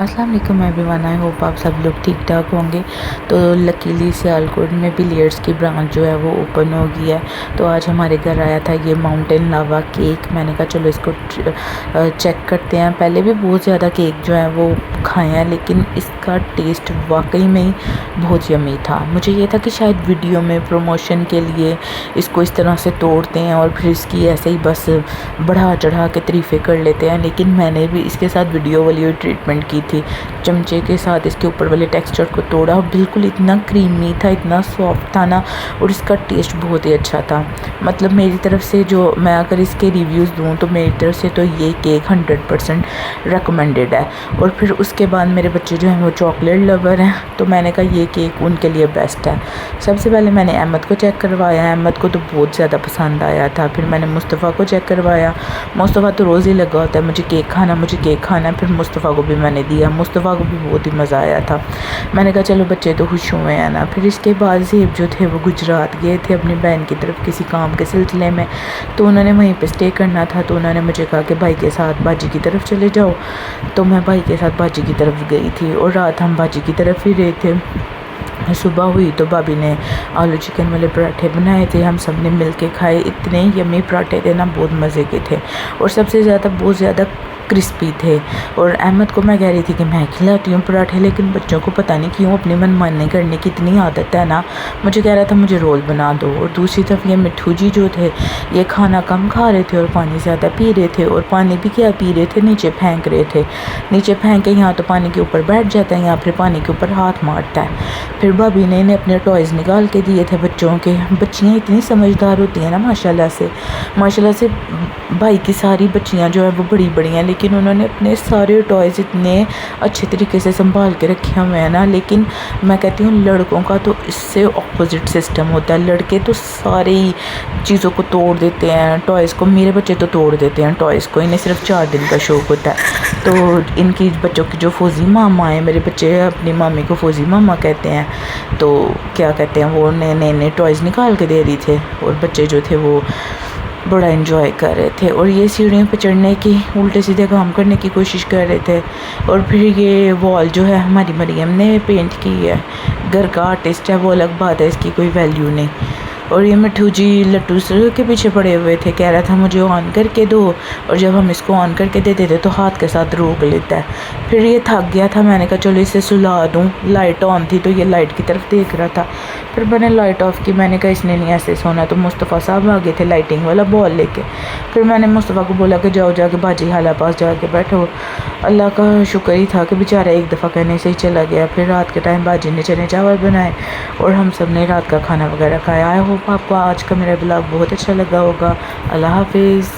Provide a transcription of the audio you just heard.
अस्सलाम वालेकुम everyone, I hope आप सब लोग ठीक ठाक होंगे। तो लकीली सियालकोट में बिलियर्ड्स की ब्रांच जो है वो ओपन हो गई है। तो आज हमारे घर आया था ये माउंटेन लावा केक। मैंने कहा चलो इसको चेक करते हैं। पहले भी बहुत ज़्यादा केक जो है वो खाए हैं, लेकिन इसका टेस्ट वाकई में ही बहुत यमी था। मुझे ये था कि शायद वीडियो में प्रमोशन के लिए इसको इस तरह से तोड़ते हैं और फिर इसकी ऐसे ही बस बढ़ा चढ़ा के तारीफ़ें कर लेते हैं, लेकिन मैंने भी इसके साथ वीडियो वाली ट्रीटमेंट की थी। चमचे के साथ इसके ऊपर वाले टेक्सचर को तोड़ा, बिल्कुल इतना क्रीमी था, इतना सॉफ्ट था ना, और इसका टेस्ट बहुत ही अच्छा था। मतलब मेरी तरफ से जो मैं अगर इसके रिव्यूज़ दूँ तो मेरी तरफ से तो ये केक 100% रिकमेंडेड है। और फिर उसके बाद मेरे बच्चे जो हैं वो चॉकलेट लवर हैं, तो मैंने कहा ये केक उनके लिए बेस्ट है। सबसे पहले मैंने अहमद को चेक करवाया, अहमद को तो बहुत ज़्यादा पसंद आया था। फिर मैंने मुस्तफ़ा को चेक करवाया। मुस्तफ़ा तो रोज़ ही लगा होता है मुझे केक खाना, मुझे केक खाना है। फिर मुस्तफ़ा को भी मैंने दिया, मुस्तफ़ा को भी बहुत ही मज़ा आया था। मैंने कहा चलो बच्चे तो खुश हुए हैं ना। फिर इसके बाद ज़ेब जो थे वो गुजरात गए थे अपनी बहन की तरफ किसी काम के सिलसिले में, तो उन्होंने वहीं पे स्टे करना था। तो उन्होंने मुझे कहा कि भाई के साथ बाजी की तरफ चले जाओ। तो मैं भाई के साथ बाजी की तरफ गई थी और रात हम बाजी की तरफ ही रहे थे। सुबह हुई तो भाभी ने आलू चिकन वाले पराठे बनाए थे, हम सब ने मिल के खाए। इतने यमी पराठे थे ना, बहुत मज़े के थे और सबसे ज़्यादा बहुत ज़्यादा क्रिस्पी थे। और अहमद को मैं कह रही थी कि मैं खिलाती हूँ पराठे, लेकिन बच्चों को पता नहीं क्यों अपनी मनमानी करने की इतनी आदत है ना। मुझे कह रहा था मुझे रोल बना दो। और दूसरी तरफ ये मिट्ठू जी जो थे ये खाना कम खा रहे थे और पानी ज़्यादा पी रहे थे। और पानी भी क्या पी रहे थे, नीचे फेंक रहे थे। नीचे फेंक के यहाँ तो पानी के ऊपर बैठ जाता है, यहाँ फिर पानी के ऊपर हाथ मारता है। फिर भाभी ने इन्हें अपने टॉयज़ निकाल के दिए थे बच्चों के। बच्चियाँ इतनी समझदार होती हैं ना माशाल्लाह से। भाई की सारी बच्चियाँ जो है वो बड़ी बड़ी हैं, लेकिन उन्होंने अपने सारे टॉयज़ इतने अच्छे तरीके से संभाल के रखे हुए हैं ना। लेकिन मैं कहती हूँ लड़कों का तो इससे ऑपोजिट सिस्टम होता है। लड़के तो सारी चीज़ों को तोड़ देते हैं, टॉयज़ को। मेरे बच्चे तो तोड़ देते हैं टॉयज़ को, इन्हें सिर्फ 4 दिन का शौक़ होता है। तो इनकी बच्चों की जो फौजी मामा है, मेरे बच्चे अपनी मामी को फौजी मामा कहते हैं, तो क्या कहते हैं वो नए नए टॉयज़ निकाल के दे रही थे और बच्चे जो थे वो बड़ा एंजॉय कर रहे थे। और ये सीढ़ियों पे चढ़ने की उल्टे सीधे काम करने की कोशिश कर रहे थे। और फिर ये वॉल जो है हमारी मरियम ने पेंट की है, घर का आर्टिस्ट है वो अलग बात है, इसकी कोई वैल्यू नहीं। और ये मिट्ठू जी लट्टू के पीछे पड़े हुए थे, कह रहा था मुझे ऑन करके दो, और जब हम इसको ऑन करके देते थे तो हाथ के साथ रोक लेता है। फिर ये थक गया था, मैंने कहा चलो इसे सुला दूँ। लाइट ऑन थी तो ये लाइट की तरफ देख रहा था। फिर मैंने लाइट ऑफ की, मैंने कहा इसने नहीं ऐसे सोना। तो मुस्तफ़ा साहब आ गए थे लाइटिंग वाला बॉल लेके। फिर मैंने मुस्तफ़ा को बोला कि जाओ जाके बाजी हाला पास जाके बैठो। अल्लाह का शुक्र ही था कि बेचारा एक दफ़ा कहने से ही चला गया। फिर रात के टाइम बाजी ने चने चावल बनाए और हम सब ने रात का खाना वगैरह खाया। आई होप आपको आज का मेरा ब्लॉग बहुत अच्छा लगा होगा। अल्लाह हाफिज़।